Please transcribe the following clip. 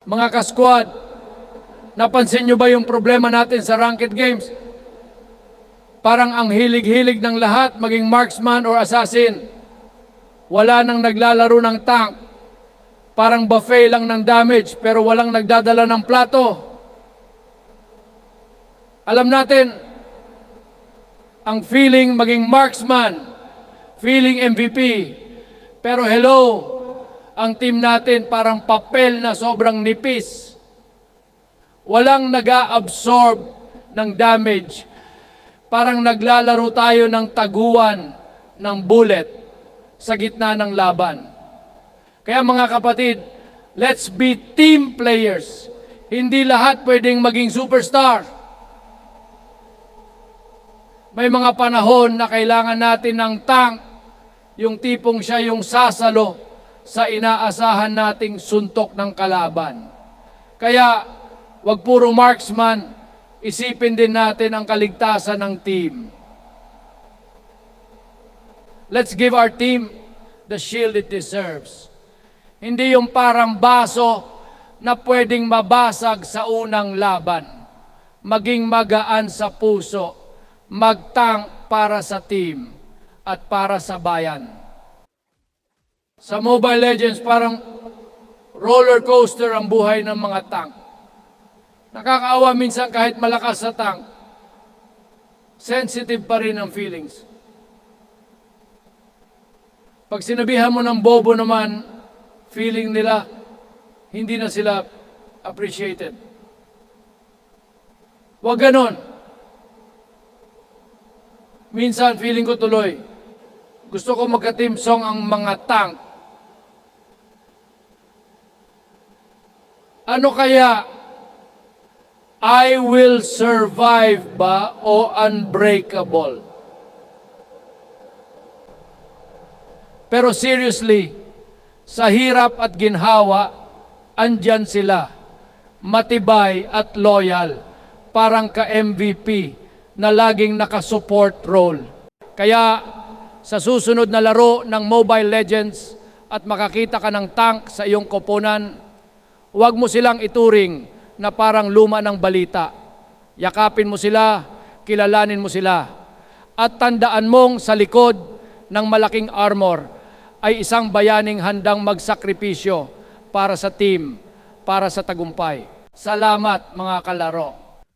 Mga ka-squad, napansin nyo ba yung problema natin sa ranked games? Parang ang hilig-hilig ng lahat maging marksman or assassin. Wala nang naglalaro ng tank. Parang buffet lang ng damage pero walang nagdadala ng plato. Alam natin, ang feeling maging marksman, feeling MVP. Pero hello, ang team natin parang papel na sobrang nipis. Walang nag-a-absorb ng damage. Parang naglalaro tayo ng taguan ng bullet sa gitna ng laban. Kaya mga kapatid, let's be team players. Hindi lahat pwedeng maging superstar. May mga panahon na kailangan natin ng tank, yung tipong siya yung sasalo sa inaasahan nating suntok ng kalaban. Kaya, wag puro marksman, isipin din natin ang kaligtasan ng team. Let's give our team the shield it deserves. Hindi yung parang baso na pwedeng mabasag sa unang laban. Maging magaan sa puso, magtank para sa team at para sa bayan. Sa Mobile Legends, parang roller coaster ang buhay ng mga tank. Nakakaawa minsan kahit malakas sa tank, sensitive pa rin ang feelings. Pag sinabihan mo ng bobo naman, feeling nila, hindi na sila appreciated. Huwag ganon. Minsan, feeling ko tuloy, gusto ko magka-team song ang mga tank. Ano kaya, I will survive ba o unbreakable? Pero seriously, sa hirap at ginhawa, andyan sila, matibay at loyal, parang ka-MVP na laging naka-support role. Kaya sa susunod na laro ng Mobile Legends at makakita ka ng tank sa iyong koponan, huwag mo silang ituring na parang luma ng balita. Yakapin mo sila, kilalanin mo sila. At tandaan mong sa likod ng malaking armor ay isang bayaning handang magsakripisyo para sa team, para sa tagumpay. Salamat mga kalaro.